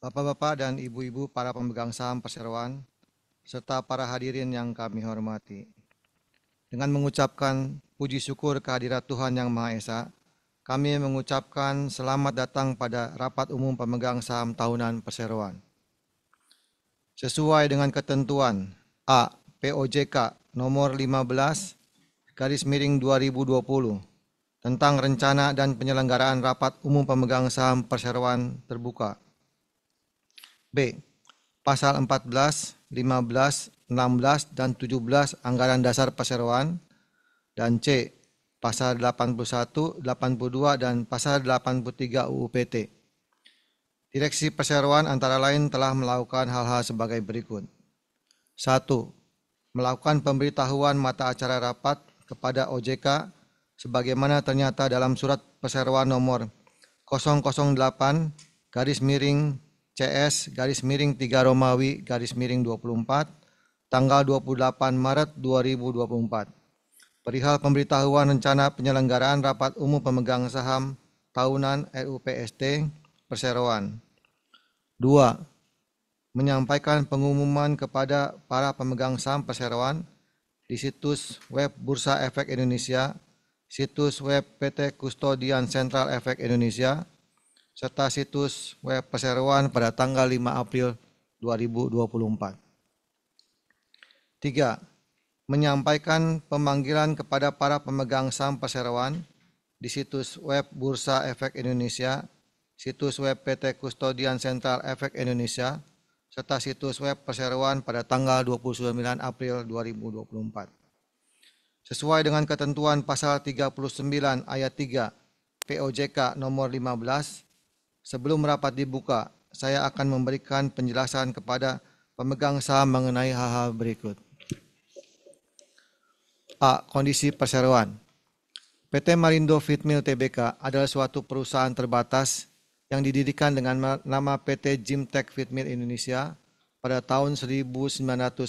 Bapak-bapak dan ibu-ibu para pemegang saham perseroan, serta para hadirin yang kami hormati. Dengan mengucapkan puji syukur kehadirat Tuhan Yang Maha Esa, kami mengucapkan selamat datang pada Rapat Umum Pemegang Saham Tahunan Perseroan. Sesuai dengan ketentuan A. POJK nomor 15 garis miring 2020 tentang rencana dan penyelenggaraan Rapat Umum Pemegang Saham Perseroan terbuka. B. Pasal 14, 15, 16, dan 17 Anggaran Dasar Perseroan, dan C. Pasal 81, 82, dan Pasal 83 UU PT. Direksi Perseroan antara lain telah melakukan hal-hal sebagai berikut. 1. Melakukan pemberitahuan mata acara rapat kepada OJK sebagaimana ternyata dalam Surat Perseroan nomor 008 garis miring CS garis miring 3 Romawi garis miring 24 tanggal 28 Maret 2024 perihal pemberitahuan rencana penyelenggaraan Rapat Umum Pemegang Saham Tahunan RUPST Perseroan. 2. Menyampaikan pengumuman kepada para pemegang saham perseroan di situs web Bursa Efek Indonesia, situs web PT Kustodian Sentral Efek Indonesia, serta situs web perseroan pada tanggal 5 April 2024. 3. Menyampaikan pemanggilan kepada para pemegang saham perseroan di situs web Bursa Efek Indonesia, situs web PT Kustodian Sentral Efek Indonesia, serta situs web perseroan pada tanggal 29 April 2024. Sesuai dengan ketentuan pasal 39 ayat 3 POJK nomor 15, sebelum rapat dibuka, saya akan memberikan penjelasan kepada pemegang saham mengenai hal-hal berikut. A. Kondisi perseroan. PT Marindo Feedmill Tbk adalah suatu perusahaan terbatas yang didirikan dengan nama PT Jimtek Feedmill Indonesia pada tahun 1997.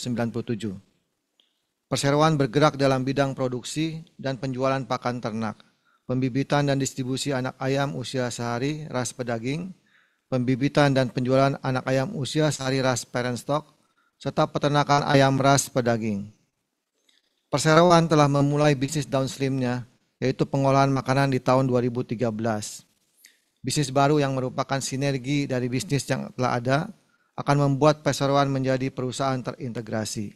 Perseroan bergerak dalam bidang produksi dan penjualan pakan ternak, pembibitan dan distribusi anak ayam usia sehari ras pedaging, pembibitan dan penjualan anak ayam usia sehari ras parent stock, serta peternakan ayam ras pedaging. Perseroan telah memulai bisnis downstreamnya, yaitu pengolahan makanan di tahun 2013. Bisnis baru yang merupakan sinergi dari bisnis yang telah ada akan membuat Perseroan menjadi perusahaan terintegrasi.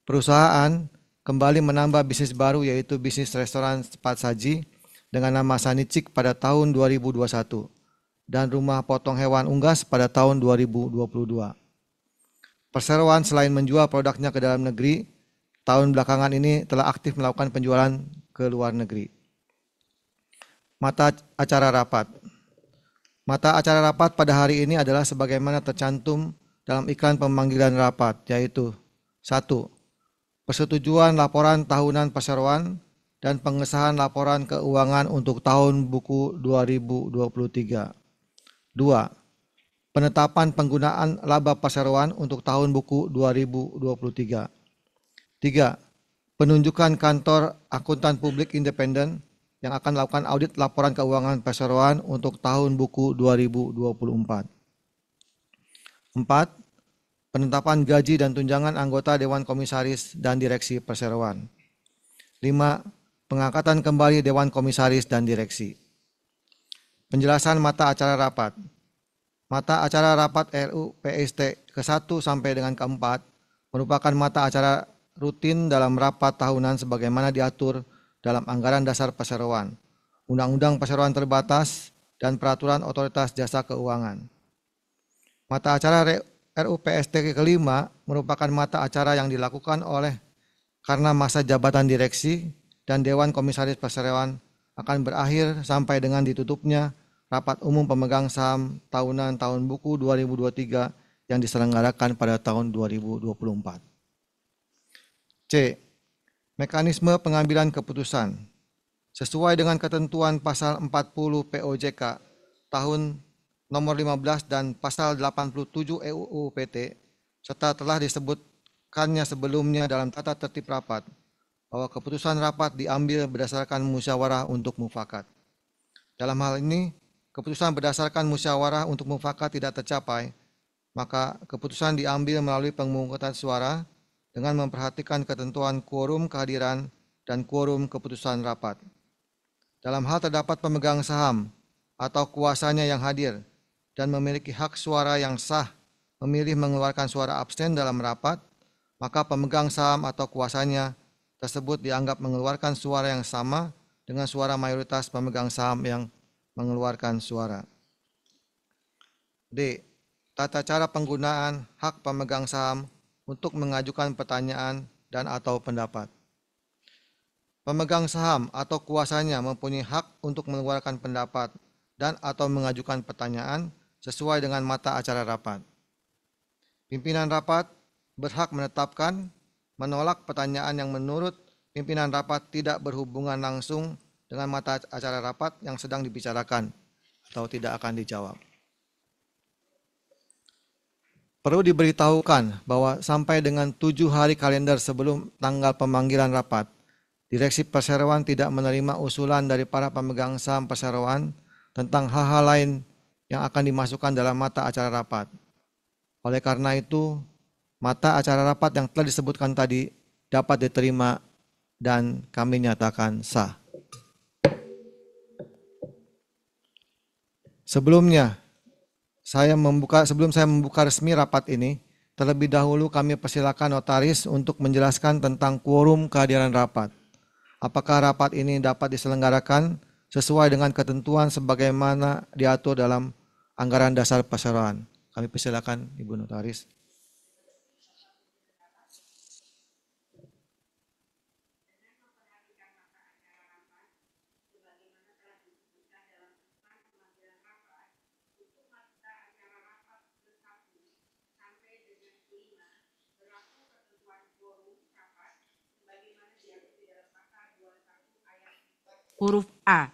Perusahaan kembali menambah bisnis baru yaitu bisnis restoran cepat saji dengan nama Sanicik pada tahun 2021 dan rumah potong hewan unggas pada tahun 2022. Perseroan selain menjual produknya ke dalam negeri, tahun belakangan ini telah aktif melakukan penjualan ke luar negeri. Mata acara rapat. Mata acara rapat pada hari ini adalah sebagaimana tercantum dalam iklan pemanggilan rapat, yaitu 1. Persetujuan laporan tahunan perseroan dan pengesahan laporan keuangan untuk tahun buku 2023. 2. Penetapan penggunaan laba perseroan untuk tahun buku 2023. 3. Penunjukan kantor akuntan publik independen yang akan melakukan audit laporan keuangan perseroan untuk tahun buku 2024. 4. Penetapan gaji dan tunjangan anggota Dewan Komisaris dan Direksi Perseroan. 5. Pengangkatan kembali Dewan Komisaris dan Direksi. Penjelasan mata acara rapat. Mata acara rapat RU PST ke-1 sampai dengan ke-4 merupakan mata acara rutin dalam rapat tahunan sebagaimana diatur dalam Anggaran Dasar Perseroan, Undang-Undang Perseroan Terbatas, dan Peraturan Otoritas Jasa Keuangan. Mata acara RUPST ke-5 merupakan mata acara yang dilakukan oleh karena masa jabatan direksi dan Dewan Komisaris Perseroan akan berakhir sampai dengan ditutupnya Rapat Umum Pemegang Saham Tahunan Tahun Buku 2023 yang diselenggarakan pada tahun 2024. C. Mekanisme pengambilan keputusan. Sesuai dengan ketentuan pasal 40 POJK tahun nomor 15 dan pasal 87 UU PT, serta telah disebutkannya sebelumnya dalam tata tertib rapat, bahwa keputusan rapat diambil berdasarkan musyawarah untuk mufakat. Dalam hal ini, keputusan berdasarkan musyawarah untuk mufakat tidak tercapai, maka keputusan diambil melalui pemungutan suara dengan memperhatikan ketentuan quorum kehadiran dan quorum keputusan rapat. Dalam hal terdapat pemegang saham atau kuasanya yang hadir dan memiliki hak suara yang sah memilih mengeluarkan suara abstain dalam rapat, maka pemegang saham atau kuasanya tersebut dianggap mengeluarkan suara yang sama dengan suara mayoritas pemegang saham yang mengeluarkan suara. D. Tata cara penggunaan hak pemegang saham untuk mengajukan pertanyaan dan atau pendapat. Pemegang saham atau kuasanya mempunyai hak untuk mengeluarkan pendapat dan atau mengajukan pertanyaan sesuai dengan mata acara rapat. Pimpinan rapat berhak menetapkan, menolak pertanyaan yang menurut pimpinan rapat tidak berhubungan langsung dengan mata acara rapat yang sedang dibicarakan atau tidak akan dijawab. Perlu diberitahukan bahwa sampai dengan 7 hari kalender sebelum tanggal pemanggilan rapat, Direksi Perseroan tidak menerima usulan dari para pemegang saham perseroan tentang hal-hal lain yang akan dimasukkan dalam mata acara rapat. Oleh karena itu, mata acara rapat yang telah disebutkan tadi dapat diterima dan kami nyatakan sah. Sebelum saya membuka resmi rapat ini, terlebih dahulu kami persilakan notaris untuk menjelaskan tentang quorum kehadiran rapat. Apakah rapat ini dapat diselenggarakan sesuai dengan ketentuan sebagaimana diatur dalam anggaran dasar perseroan. Kami persilakan Ibu Notaris. Huruf A.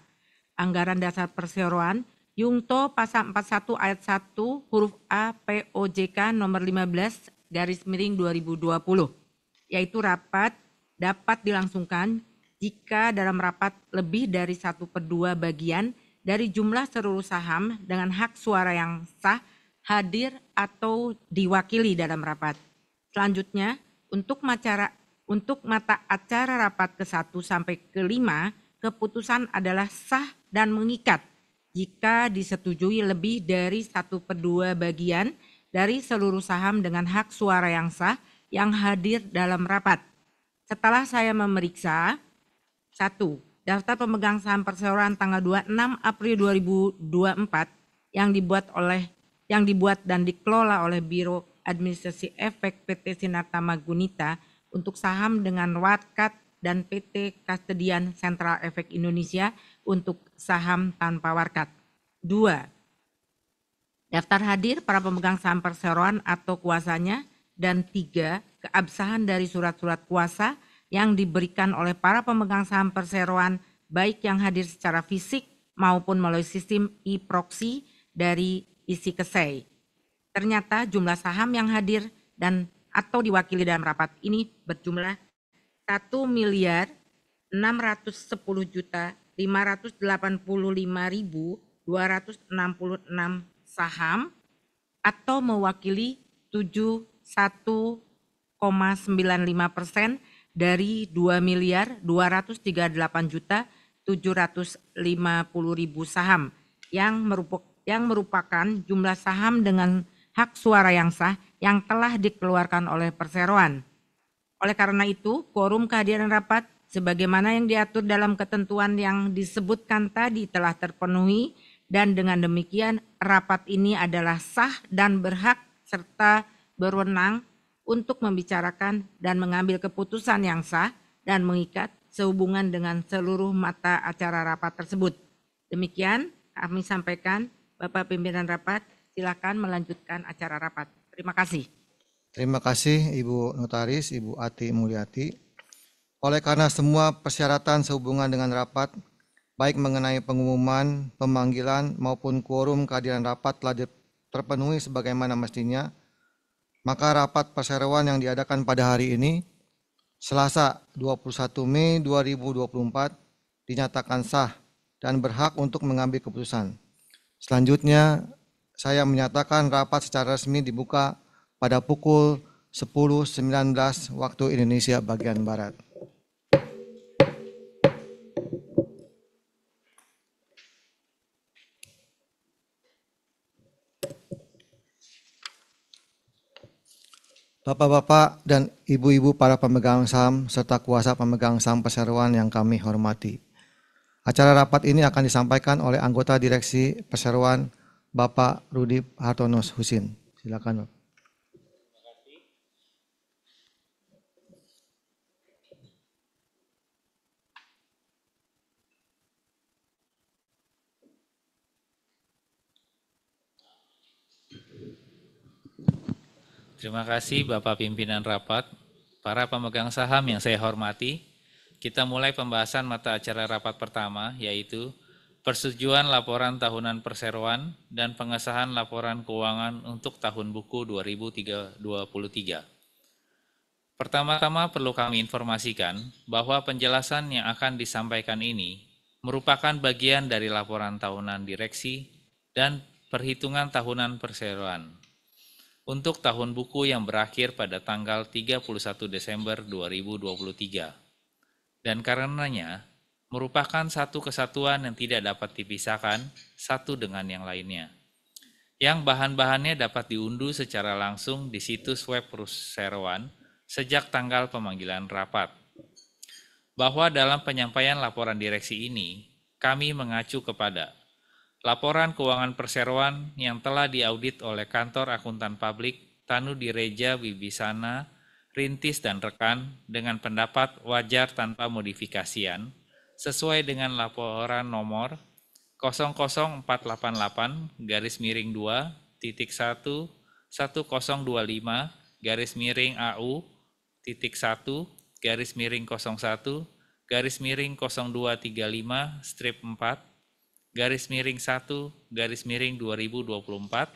Anggaran dasar perseroan Yungto pasal 41 ayat 1 huruf A POJK nomor 15 garis miring 2020, yaitu rapat dapat dilangsungkan jika dalam rapat lebih dari 1/2 bagian dari jumlah seluruh saham dengan hak suara yang sah hadir atau diwakili dalam rapat. Selanjutnya, untuk mata acara rapat ke-1 sampai ke-5, keputusan adalah sah dan mengikat jika disetujui lebih dari 1/2 bagian dari seluruh saham dengan hak suara yang sah yang hadir dalam rapat. Setelah saya memeriksa, 1. Daftar pemegang saham perseroan tanggal 26 April 2024 yang dibuat dan dikelola oleh Biro Administrasi Efek PT Sinartama Gunita untuk saham dengan wakat dan PT Kastedian Sentral Efek Indonesia untuk saham tanpa warkat. 2. Daftar hadir para pemegang saham perseroan atau kuasanya. Dan 3. Keabsahan dari surat-surat kuasa yang diberikan oleh para pemegang saham perseroan baik yang hadir secara fisik maupun melalui sistem e-proxy dari isi kesei. Ternyata jumlah saham yang hadir dan atau diwakili dalam rapat ini berjumlah 1.610.585.266 saham atau mewakili 71,95% dari 2.238.750.000 saham yang merupakan jumlah saham dengan hak suara yang sah yang telah dikeluarkan oleh perseroan. Oleh karena itu, quorum kehadiran rapat sebagaimana yang diatur dalam ketentuan yang disebutkan tadi telah terpenuhi dan dengan demikian rapat ini adalah sah dan berhak serta berwenang untuk membicarakan dan mengambil keputusan yang sah dan mengikat sehubungan dengan seluruh mata acara rapat tersebut. Demikian kami sampaikan, Bapak Pimpinan Rapat, silakan melanjutkan acara rapat. Terima kasih. Terima kasih Ibu Notaris, Ibu Ati Mulyati. Oleh karena semua persyaratan sehubungan dengan rapat, baik mengenai pengumuman, pemanggilan maupun quorum kehadiran rapat telah terpenuhi sebagaimana mestinya, maka rapat perseroan yang diadakan pada hari ini, Selasa 21 Mei 2024, dinyatakan sah dan berhak untuk mengambil keputusan. Selanjutnya, saya menyatakan rapat secara resmi dibuka pada pukul 10.19 waktu Indonesia bagian Barat. Bapak-bapak dan ibu-ibu para pemegang saham serta kuasa pemegang saham perseroan yang kami hormati. Acara rapat ini akan disampaikan oleh anggota direksi perseroan Bapak Rudi Hartono Husin. Silakan, Bapak. Terima kasih Bapak Pimpinan Rapat, para pemegang saham yang saya hormati. Kita mulai pembahasan mata acara rapat pertama, yaitu persetujuan laporan tahunan perseroan dan pengesahan laporan keuangan untuk tahun buku 2023. Pertama-tama perlu kami informasikan bahwa penjelasan yang akan disampaikan ini merupakan bagian dari laporan tahunan direksi dan perhitungan tahunan perseroan untuk tahun buku yang berakhir pada tanggal 31 Desember 2023. Dan karenanya, merupakan satu kesatuan yang tidak dapat dipisahkan satu dengan yang lainnya. Yang bahan-bahannya dapat diunduh secara langsung di situs web perseroan sejak tanggal pemanggilan rapat. Bahwa dalam penyampaian laporan direksi ini, kami mengacu kepada laporan keuangan perseroan yang telah diaudit oleh Kantor Akuntan Publik Tanu Direja Wibisana, Rintis dan Rekan dengan pendapat wajar tanpa modifikasian sesuai dengan laporan nomor 0000001-01-AU-1-01-01-1-1/2024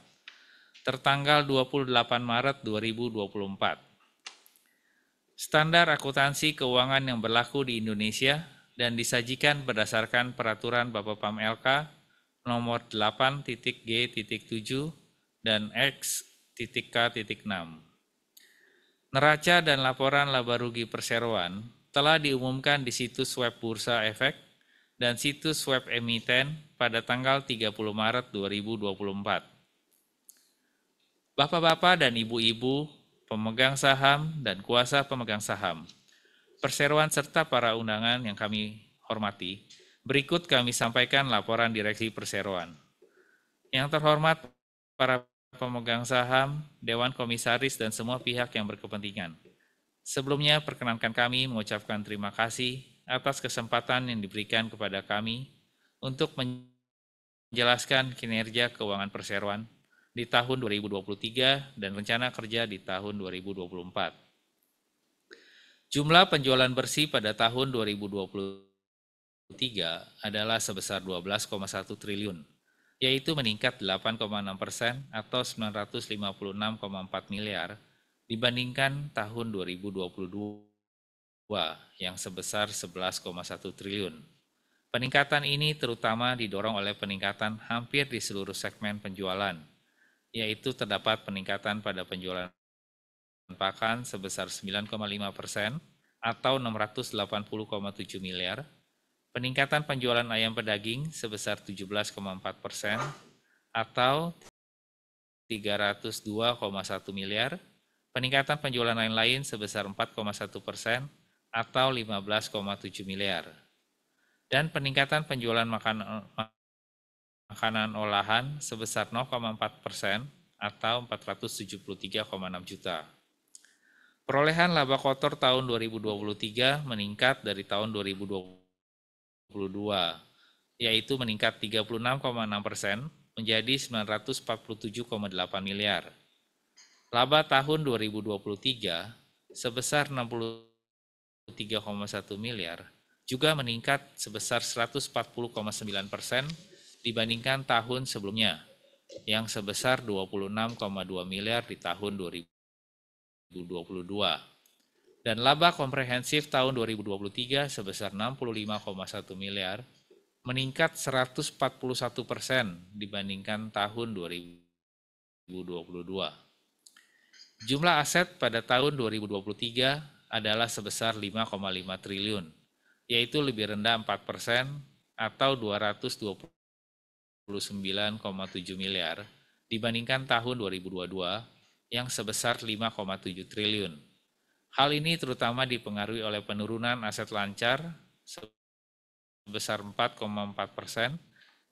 tertanggal 28 Maret 2024. Standar akuntansi keuangan yang berlaku di Indonesia dan disajikan berdasarkan Peraturan Bapepam LK nomor 8.G.7 dan X.K.6. Neraca dan laporan laba rugi perseroan telah diumumkan di situs web Bursa Efek dan situs web emiten pada tanggal 30 Maret 2024. Bapak-bapak dan ibu-ibu, pemegang saham dan kuasa pemegang saham, perseroan serta para undangan yang kami hormati, berikut kami sampaikan laporan direksi perseroan. Yang terhormat para pemegang saham, Dewan Komisaris dan semua pihak yang berkepentingan. Sebelumnya perkenankan kami mengucapkan terima kasih atas kesempatan yang diberikan kepada kami untuk menjelaskan kinerja keuangan perseroan di tahun 2023 dan rencana kerja di tahun 2024. Jumlah penjualan bersih pada tahun 2023 adalah sebesar 12,1 triliun, yaitu meningkat 8,6% atau 956,4 miliar dibandingkan tahun 2022 yang sebesar 11,1 triliun. Peningkatan ini terutama didorong oleh peningkatan hampir di seluruh segmen penjualan, yaitu terdapat peningkatan pada penjualan pakan sebesar 9,5% atau 680,7 miliar, peningkatan penjualan ayam pedaging sebesar 17,4% atau 302,1 miliar, peningkatan penjualan lain-lain sebesar 4,1% atau 15,7 miliar, dan peningkatan penjualan makanan olahan sebesar 0,4% atau 473,6 juta. Perolehan laba kotor tahun 2023 meningkat dari tahun 2022, yaitu meningkat 36,6% menjadi 947,8 miliar. Laba tahun 2023 sebesar 63,1 miliar, juga meningkat sebesar 140,9% dibandingkan tahun sebelumnya, yang sebesar 26,2 miliar di tahun 2022. Dan laba komprehensif tahun 2023 sebesar 65,1 miliar, meningkat 141% dibandingkan tahun 2022. Jumlah aset pada tahun 2023 adalah sebesar 5,5 triliun, yaitu lebih rendah 4% atau 229,7 miliar dibandingkan tahun 2022 yang sebesar 5,7 triliun. Hal ini terutama dipengaruhi oleh penurunan aset lancar sebesar 4,4%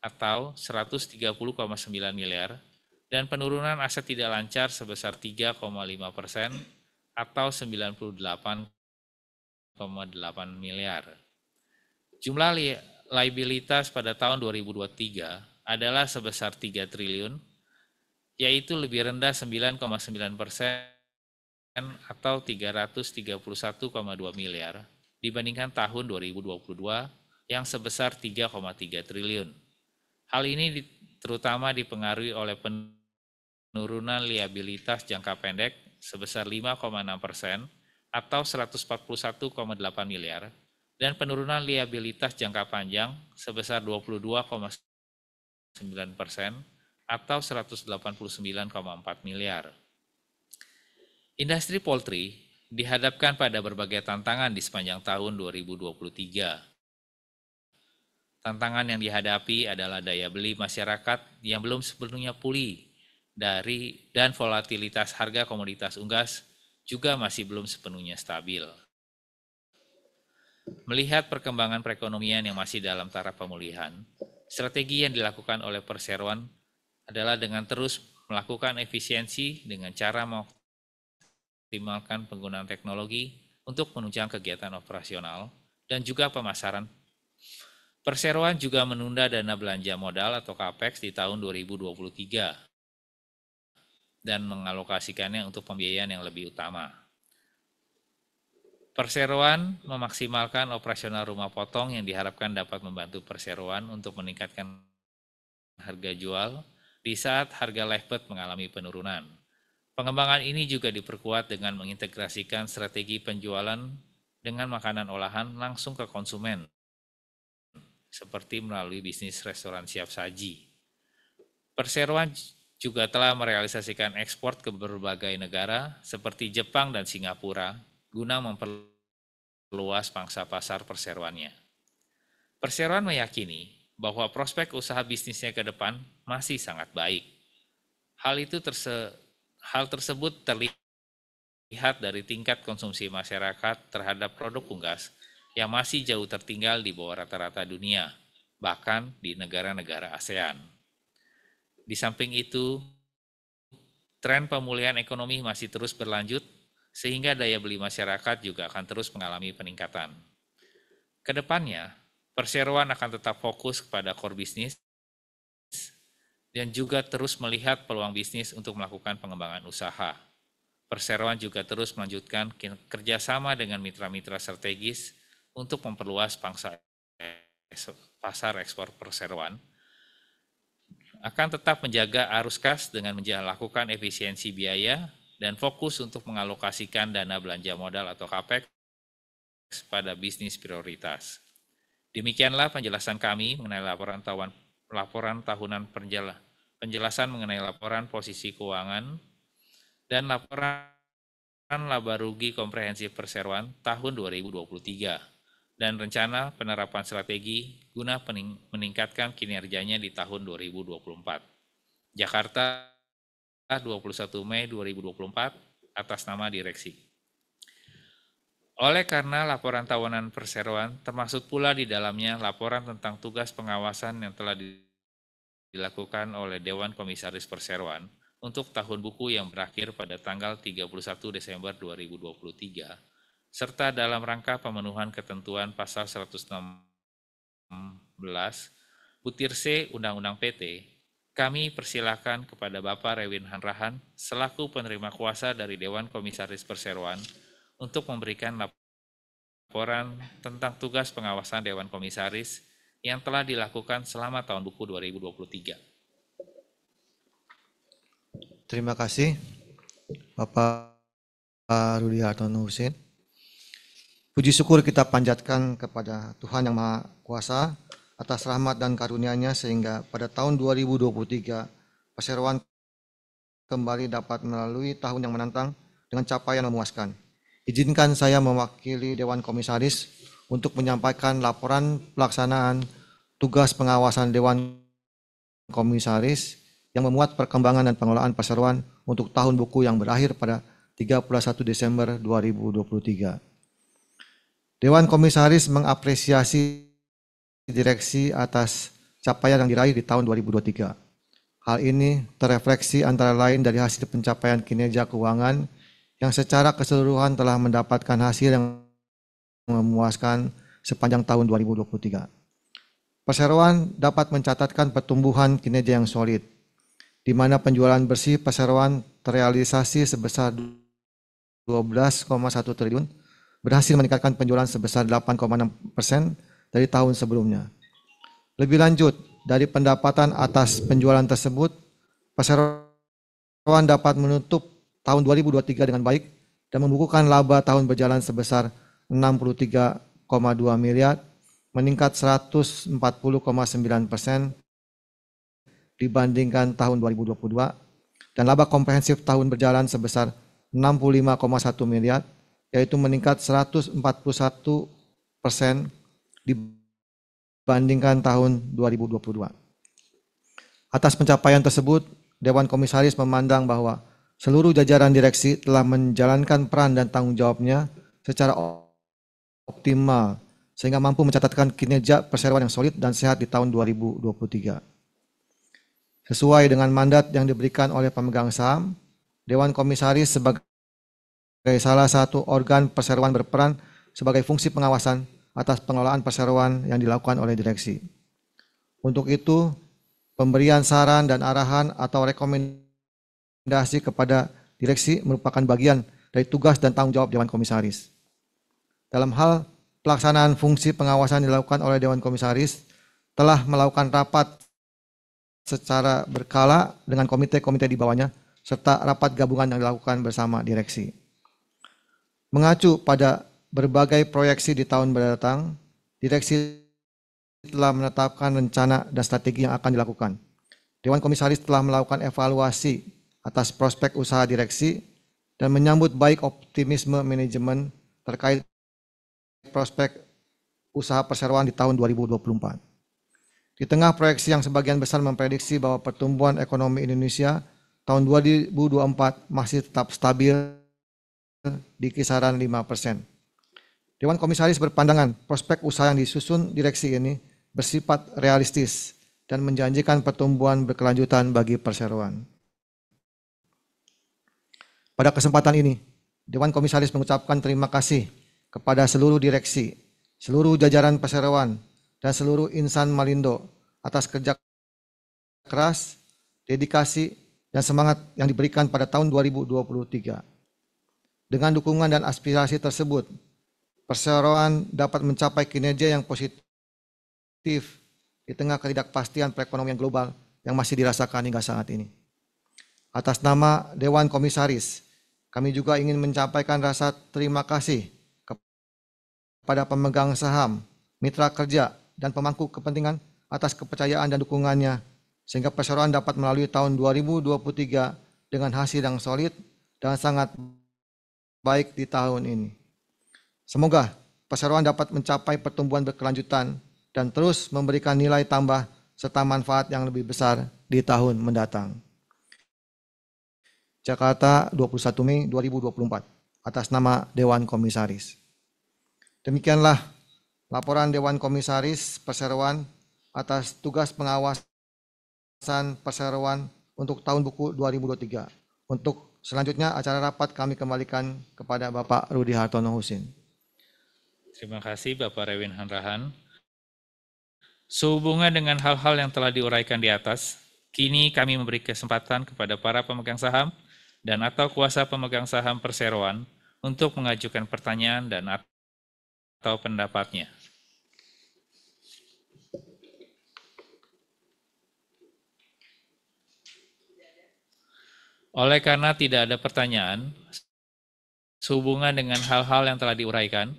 atau 130,9 miliar dan penurunan aset tidak lancar sebesar 3,5% atau 98,8 miliar. Jumlah liabilitas pada tahun 2023 adalah sebesar 3 triliun, yaitu lebih rendah 9,9% atau 331,2 miliar dibandingkan tahun 2022 yang sebesar 3,3 triliun. Hal ini terutama dipengaruhi oleh penurunan liabilitas jangka pendek sebesar 5,6% atau 141,8 miliar dan penurunan liabilitas jangka panjang sebesar 22,9% atau 189,4 miliar. Industri poultry dihadapkan pada berbagai tantangan di sepanjang tahun 2023. Tantangan yang dihadapi adalah daya beli masyarakat yang belum sepenuhnya pulih dan volatilitas harga komoditas unggas juga masih belum sepenuhnya stabil. Melihat perkembangan perekonomian yang masih dalam taraf pemulihan, strategi yang dilakukan oleh perseroan adalah dengan terus melakukan efisiensi dengan cara mengoptimalkan penggunaan teknologi untuk menunjang kegiatan operasional dan juga pemasaran. Perseroan juga menunda dana belanja modal atau CAPEX di tahun 2023 dan mengalokasikannya untuk pembiayaan yang lebih utama. Perseroan memaksimalkan operasional rumah potong yang diharapkan dapat membantu perseroan untuk meningkatkan harga jual di saat harga live bird mengalami penurunan. Pengembangan ini juga diperkuat dengan mengintegrasikan strategi penjualan dengan makanan olahan langsung ke konsumen, seperti melalui bisnis restoran siap saji. Perseroan juga telah merealisasikan ekspor ke berbagai negara seperti Jepang dan Singapura guna memperluas pangsa pasar perseroannya. Perseroan meyakini bahwa prospek usaha bisnisnya ke depan masih sangat baik. Hal tersebut terlihat dari tingkat konsumsi masyarakat terhadap produk unggas yang masih jauh tertinggal di bawah rata-rata dunia, bahkan di negara-negara ASEAN. Di samping itu, tren pemulihan ekonomi masih terus berlanjut, sehingga daya beli masyarakat juga akan terus mengalami peningkatan. Kedepannya, perseroan akan tetap fokus kepada core bisnis dan juga terus melihat peluang bisnis untuk melakukan pengembangan usaha. Perseroan juga terus melanjutkan kerjasama dengan mitra-mitra strategis untuk memperluas pasar ekspor perseroan, akan tetap menjaga arus kas dengan melakukan efisiensi biaya dan fokus untuk mengalokasikan dana belanja modal atau CAPEX pada bisnis prioritas. Demikianlah penjelasan kami mengenai laporan tahunan penjelasan mengenai laporan posisi keuangan dan laporan laba rugi komprehensif perseroan tahun 2023. Dan rencana penerapan strategi guna meningkatkan kinerjanya di tahun 2024. Jakarta, 21 Mei 2024, atas nama Direksi. Oleh karena laporan tahunan perseroan termasuk pula di dalamnya laporan tentang tugas pengawasan yang telah dilakukan oleh Dewan Komisaris Perseroan untuk tahun buku yang berakhir pada tanggal 31 Desember 2023, serta dalam rangka pemenuhan ketentuan pasal 116 butir C Undang-Undang PT, kami persilakan kepada Bapak Rewin Hanrahan selaku penerima kuasa dari Dewan Komisaris Perseroan untuk memberikan laporan tentang tugas pengawasan Dewan Komisaris yang telah dilakukan selama tahun buku 2023. Terima kasih Bapak Rudi Hartono Husin. Puji syukur kita panjatkan kepada Tuhan Yang Maha Kuasa atas rahmat dan karunia-Nya sehingga pada tahun 2023 perseroan kembali dapat melalui tahun yang menantang dengan capaian memuaskan. Izinkan saya mewakili Dewan Komisaris untuk menyampaikan laporan pelaksanaan tugas pengawasan Dewan Komisaris yang memuat perkembangan dan pengelolaan perseroan untuk tahun buku yang berakhir pada 31 Desember 2023. Dewan Komisaris mengapresiasi direksi atas capaian yang diraih di tahun 2023. Hal ini terrefleksi antara lain dari hasil pencapaian kinerja keuangan yang secara keseluruhan telah mendapatkan hasil yang memuaskan sepanjang tahun 2023. Perseroan dapat mencatatkan pertumbuhan kinerja yang solid, di mana penjualan bersih perseroan terrealisasi sebesar 12,1 triliun, berhasil meningkatkan penjualan sebesar 8,6% dari tahun sebelumnya. Lebih lanjut, dari pendapatan atas penjualan tersebut, perseroan dapat menutup tahun 2023 dengan baik dan membukukan laba tahun berjalan sebesar 63,2 miliar, meningkat 140,9% dibandingkan tahun 2022, dan laba komprehensif tahun berjalan sebesar 65,1 miliar, yaitu meningkat 141% dibandingkan tahun 2022. Atas pencapaian tersebut, Dewan Komisaris memandang bahwa seluruh jajaran direksi telah menjalankan peran dan tanggung jawabnya secara optimal sehingga mampu mencatatkan kinerja perseroan yang solid dan sehat di tahun 2023. Sesuai dengan mandat yang diberikan oleh pemegang saham, Dewan Komisaris sebagai salah satu organ perseroan berperan sebagai fungsi pengawasan atas pengelolaan perseroan yang dilakukan oleh direksi. Untuk itu, pemberian saran dan arahan atau rekomendasi kepada direksi merupakan bagian dari tugas dan tanggung jawab Dewan Komisaris. Dalam hal pelaksanaan fungsi pengawasan dilakukan oleh Dewan Komisaris, telah melakukan rapat secara berkala dengan komite-komite di bawahnya, serta rapat gabungan yang dilakukan bersama direksi. Mengacu pada berbagai proyeksi di tahun mendatang, direksi telah menetapkan rencana dan strategi yang akan dilakukan. Dewan Komisaris telah melakukan evaluasi atas prospek usaha direksi dan menyambut baik optimisme manajemen terkait prospek usaha perseroan di tahun 2024. Di tengah proyeksi yang sebagian besar memprediksi bahwa pertumbuhan ekonomi Indonesia tahun 2024 masih tetap stabil di kisaran 5%. Dewan Komisaris berpandangan prospek usaha yang disusun direksi ini bersifat realistis dan menjanjikan pertumbuhan berkelanjutan bagi perseroan. Pada kesempatan ini, Dewan Komisaris mengucapkan terima kasih kepada seluruh direksi, seluruh jajaran perseroan, dan seluruh insan Malindo atas kerja keras, dedikasi, dan semangat yang diberikan pada tahun 2023. Dengan dukungan dan aspirasi tersebut, perseroan dapat mencapai kinerja yang positif di tengah ketidakpastian perekonomian global yang masih dirasakan hingga saat ini. Atas nama Dewan Komisaris, kami juga ingin menyampaikan rasa terima kasih kepada pemegang saham, mitra kerja, dan pemangku kepentingan atas kepercayaan dan dukungannya, sehingga perseroan dapat melalui tahun 2023 dengan hasil yang solid dan sangat baik di tahun ini. Semoga perseroan dapat mencapai pertumbuhan berkelanjutan dan terus memberikan nilai tambah serta manfaat yang lebih besar di tahun mendatang. Jakarta, 21 Mei 2024, atas nama Dewan Komisaris. Demikianlah laporan Dewan Komisaris Perseroan atas tugas pengawasan perseroan untuk tahun buku 2023. Untuk selanjutnya acara rapat kami kembalikan kepada Bapak Rudi Hartono Husin. Terima kasih Bapak Rewin Hanrahan. Sehubungan dengan hal-hal yang telah diuraikan di atas, kini kami memberi kesempatan kepada para pemegang saham dan atau kuasa pemegang saham perseroan untuk mengajukan pertanyaan dan atau pendapatnya. Oleh karena tidak ada pertanyaan, sehubungan dengan hal-hal yang telah diuraikan,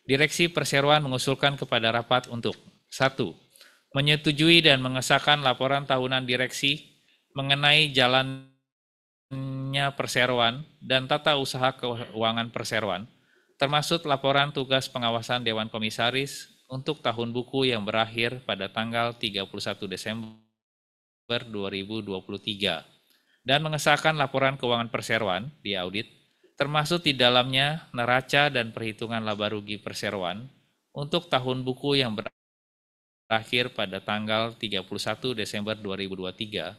Direksi Perseroan mengusulkan kepada rapat untuk 1. menyetujui dan mengesahkan laporan tahunan direksi mengenai jalannya perseroan dan tata usaha keuangan perseroan, termasuk laporan tugas pengawasan Dewan Komisaris untuk tahun buku yang berakhir pada tanggal 31 Desember 2023, dan mengesahkan laporan keuangan perseroan di audit, termasuk di dalamnya neraca dan perhitungan laba rugi perseroan untuk tahun buku yang berakhir pada tanggal 31 Desember 2023,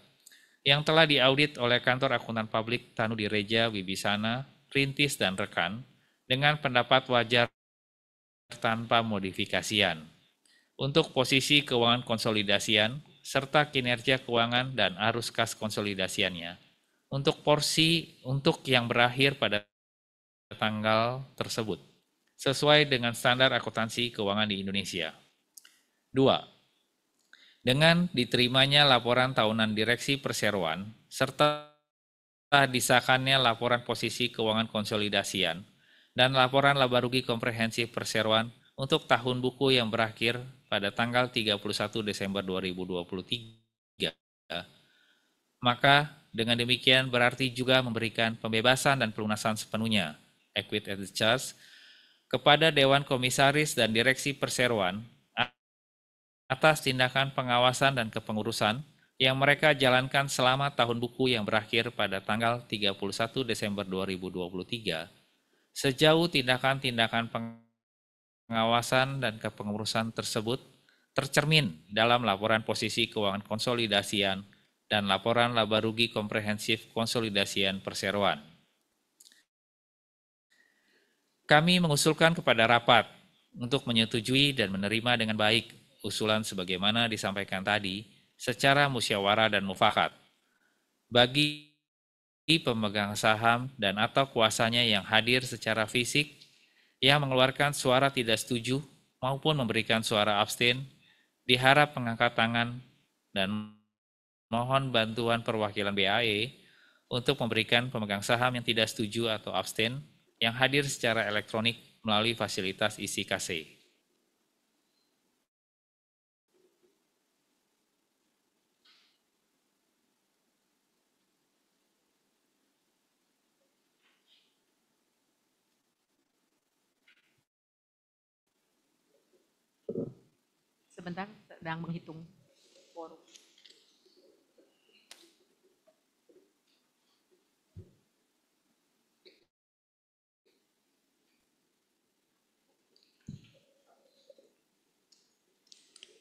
yang telah diaudit oleh Kantor Akuntan Publik Tanudi Reja Wibisana, Rintis, dan rekan dengan pendapat wajar tanpa modifikasian. Untuk posisi keuangan konsolidasian, serta kinerja keuangan dan arus kas konsolidasiannya, untuk porsi untuk yang berakhir pada tanggal tersebut, sesuai dengan standar akuntansi keuangan di Indonesia. 2. Dengan diterimanya laporan tahunan direksi perseroan, serta disahkannya laporan posisi keuangan konsolidasian, dan laporan laba rugi komprehensif perseroan untuk tahun buku yang berakhir pada tanggal 31 Desember 2023, maka dengan demikian berarti juga memberikan pembebasan dan pelunasan sepenuhnya, equity at discharge, kepada Dewan Komisaris dan Direksi Perseroan atas tindakan pengawasan dan kepengurusan yang mereka jalankan selama tahun buku yang berakhir pada tanggal 31 Desember 2023, sejauh tindakan-tindakan pengawasan dan kepengurusan tersebut tercermin dalam laporan posisi keuangan konsolidasian dan laporan laba rugi komprehensif konsolidasian perseroan. Kami mengusulkan kepada rapat untuk menyetujui dan menerima dengan baik usulan sebagaimana disampaikan tadi secara musyawarah dan mufakat. Bagi pemegang saham dan atau kuasanya yang hadir secara fisik yang mengeluarkan suara tidak setuju maupun memberikan suara abstain, diharap mengangkat tangan dan mohon bantuan perwakilan BAE untuk memberikan pemegang saham yang tidak setuju atau abstain yang hadir secara elektronik melalui fasilitas isi KC. Sebentar, sedang menghitung quorum.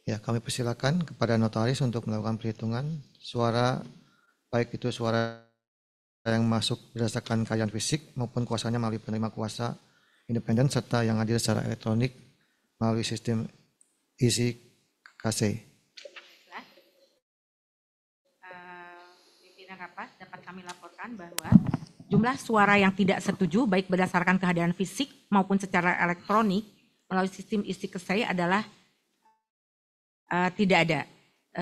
Ya, kami persilakan kepada notaris untuk melakukan perhitungan suara, baik itu suara yang masuk berdasarkan kehadiran fisik maupun kuasanya melalui penerima kuasa independen serta yang hadir secara elektronik melalui sistem isi KC. Pimpinan rapat dapat kami laporkan bahwa jumlah suara yang tidak setuju baik berdasarkan kehadiran fisik maupun secara elektronik melalui sistem isi KC adalah tidak ada.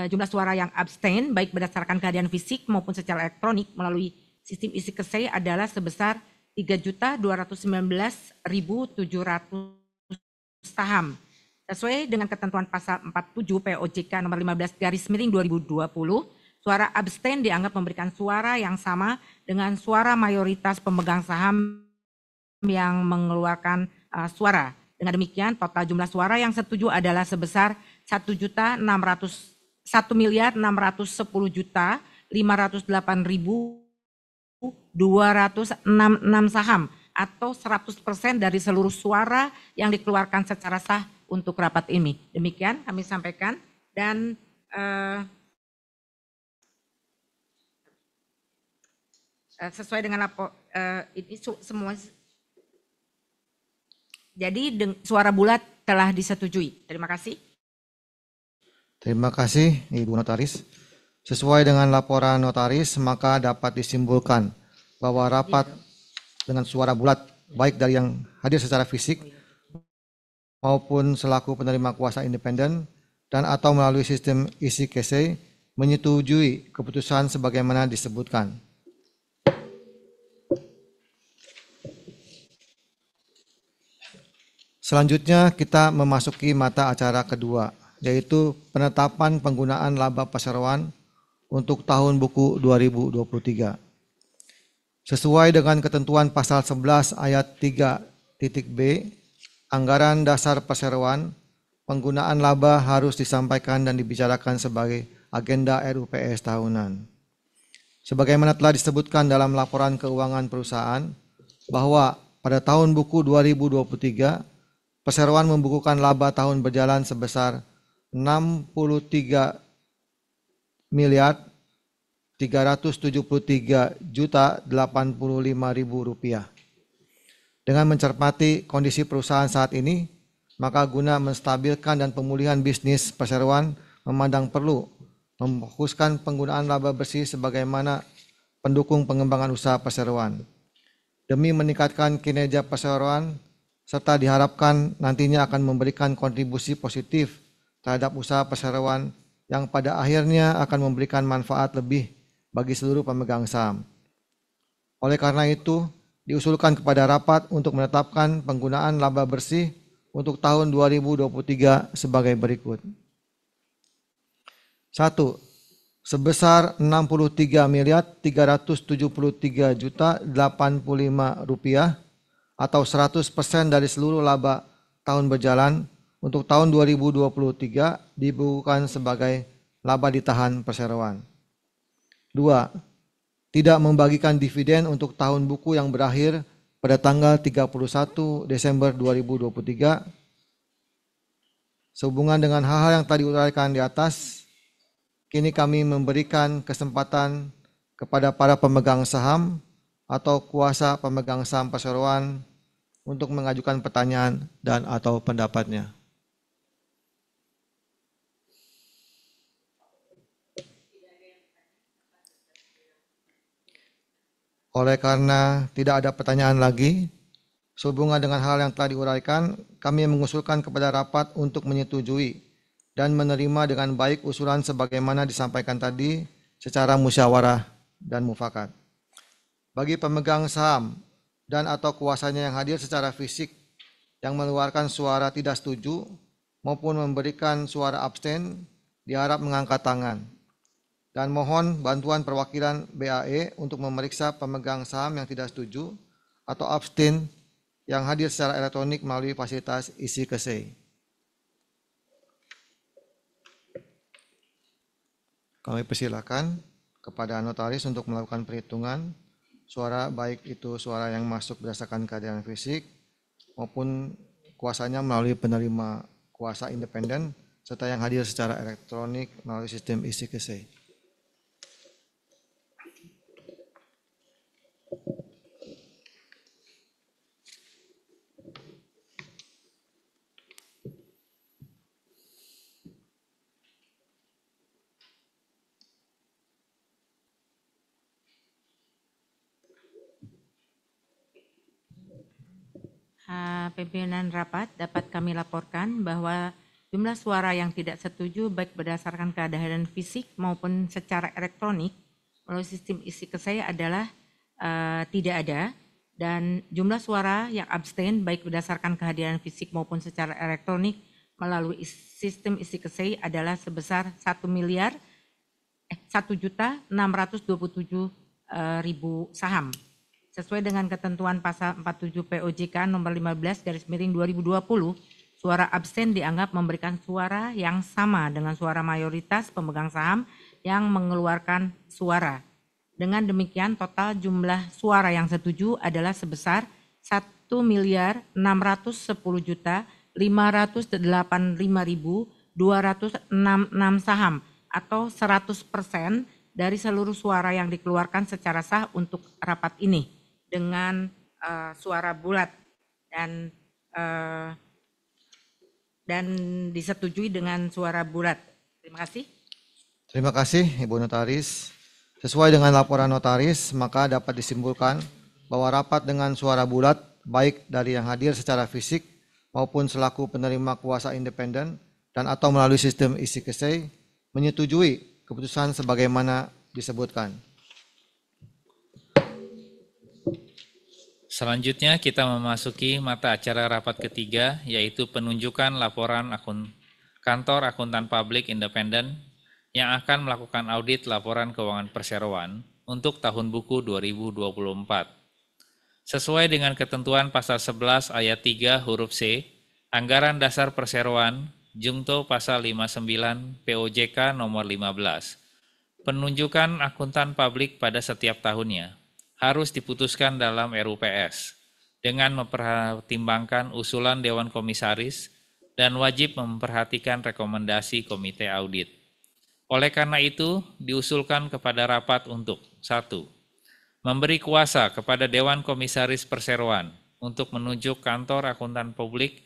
Jumlah suara yang abstain baik berdasarkan kehadiran fisik maupun secara elektronik melalui sistem isi KC adalah sebesar 3.219.700 saham. Sesuai dengan ketentuan pasal 47 POJK nomor 15/2020, suara abstain dianggap memberikan suara yang sama dengan suara mayoritas pemegang saham yang mengeluarkan suara. Dengan demikian, total jumlah suara yang setuju adalah sebesar 1.610.508.206 saham atau 100% dari seluruh suara yang dikeluarkan secara sah untuk rapat ini. Demikian kami sampaikan dan sesuai dengan ini semua. Jadi suara bulat telah disetujui. Terima kasih. Terima kasih Ibu Notaris. Sesuai dengan laporan notaris, maka dapat disimpulkan bahwa rapat dengan suara bulat, baik dari yang hadir secara fisik maupun selaku penerima kuasa independen dan atau melalui sistem isi KC, menyetujui keputusan sebagaimana disebutkan. Selanjutnya kita memasuki mata acara kedua, yaitu penetapan penggunaan laba perseroan untuk tahun buku 2023. Sesuai dengan ketentuan pasal 11 ayat 3.b, anggaran dasar perseroan, penggunaan laba harus disampaikan dan dibicarakan sebagai agenda RUPS tahunan. Sebagaimana telah disebutkan dalam laporan keuangan perusahaan, bahwa pada tahun buku 2023, perseroan membukukan laba tahun berjalan sebesar 63 miliar 373.085.000 rupiah. Dengan mencermati kondisi perusahaan saat ini, maka guna menstabilkan dan pemulihan bisnis perseroan memandang perlu memfokuskan penggunaan laba bersih sebagaimana pendukung pengembangan usaha perseroan. Demi meningkatkan kinerja perseroan, serta diharapkan nantinya akan memberikan kontribusi positif terhadap usaha perseroan yang pada akhirnya akan memberikan manfaat lebih bagi seluruh pemegang saham. Oleh karena itu, diusulkan kepada rapat untuk menetapkan penggunaan laba bersih untuk tahun 2023 sebagai berikut. 1. Sebesar 63.373.085 rupiah atau 100% dari seluruh laba tahun berjalan untuk tahun 2023 dibukukan sebagai laba ditahan perseroan. 2. Tidak membagikan dividen untuk tahun buku yang berakhir pada tanggal 31 Desember 2023. Sehubungan dengan hal-hal yang tadi diuraikan di atas, kini kami memberikan kesempatan kepada para pemegang saham atau kuasa pemegang saham perseroan untuk mengajukan pertanyaan dan atau pendapatnya. Oleh karena tidak ada pertanyaan lagi, sehubungan dengan hal yang telah diuraikan, kami mengusulkan kepada rapat untuk menyetujui dan menerima dengan baik usulan sebagaimana disampaikan tadi secara musyawarah dan mufakat. Bagi pemegang saham dan atau kuasanya yang hadir secara fisik yang mengeluarkan suara tidak setuju maupun memberikan suara abstain, diharap mengangkat tangan. Dan mohon bantuan perwakilan BAE untuk memeriksa pemegang saham yang tidak setuju atau abstain yang hadir secara elektronik melalui fasilitas isi kesei. Kami persilakan kepada notaris untuk melakukan perhitungan suara, baik itu suara yang masuk berdasarkan kehadiran fisik maupun kuasanya melalui penerima kuasa independen serta yang hadir secara elektronik melalui sistem isi kesei. Pimpinan rapat, dapat kami laporkan bahwa jumlah suara yang tidak setuju baik berdasarkan kehadiran fisik maupun secara elektronik melalui sistem isi kesei adalah tidak ada, dan jumlah suara yang abstain baik berdasarkan kehadiran fisik maupun secara elektronik melalui sistem isi kesei adalah sebesar 1.627.000 saham. Sesuai dengan ketentuan pasal 47 POJK nomor 15/2020, suara abstain dianggap memberikan suara yang sama dengan suara mayoritas pemegang saham yang mengeluarkan suara. Dengan demikian total jumlah suara yang setuju adalah sebesar 1.610.585.206 saham atau 100% dari seluruh suara yang dikeluarkan secara sah untuk rapat ini dengan suara bulat dan disetujui dengan suara bulat. Terima kasih. Terima kasih Ibu Notaris. Sesuai dengan laporan notaris, maka dapat disimpulkan bahwa rapat dengan suara bulat baik dari yang hadir secara fisik maupun selaku penerima kuasa independen dan atau melalui sistem isi kesei menyetujui keputusan sebagaimana disebutkan. Selanjutnya kita memasuki mata acara rapat ketiga, yaitu penunjukan laporan akun kantor akuntan publik independen yang akan melakukan audit laporan keuangan perseroan untuk tahun buku 2024. Sesuai dengan ketentuan pasal 11 ayat 3 huruf C, Anggaran Dasar Perseroan, Jungto pasal 59 POJK nomor 15. Penunjukan akuntan publik pada setiap tahunnya harus diputuskan dalam RUPS dengan mempertimbangkan usulan Dewan Komisaris dan wajib memperhatikan rekomendasi Komite Audit. Oleh karena itu, diusulkan kepada rapat untuk 1. Memberi kuasa kepada Dewan Komisaris Perseroan untuk menunjuk kantor akuntan publik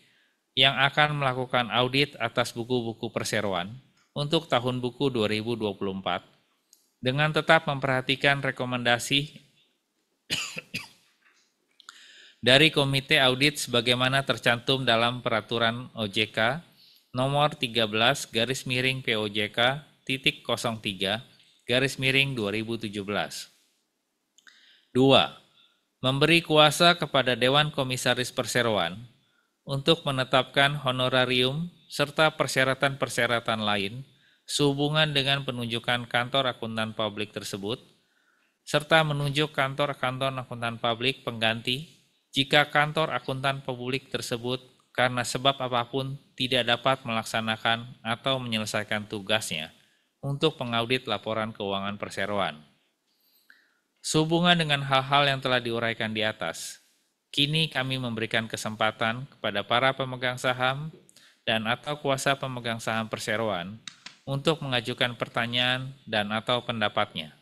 yang akan melakukan audit atas buku-buku perseroan untuk tahun buku 2024 dengan tetap memperhatikan rekomendasi dari Komite Audit sebagaimana tercantum dalam Peraturan OJK nomor 13 garis miring POJK titik 03 garis miring 2017. 2. Memberi kuasa kepada Dewan Komisaris Perseroan untuk menetapkan honorarium serta persyaratan-persyaratan lain sehubungan dengan penunjukan kantor akuntan publik tersebut, serta menunjuk kantor akuntan publik pengganti jika kantor akuntan publik tersebut karena sebab apapun tidak dapat melaksanakan atau menyelesaikan tugasnya untuk mengaudit laporan keuangan perseroan. Sehubungan dengan hal-hal yang telah diuraikan di atas, kini kami memberikan kesempatan kepada para pemegang saham dan atau kuasa pemegang saham perseroan untuk mengajukan pertanyaan dan atau pendapatnya.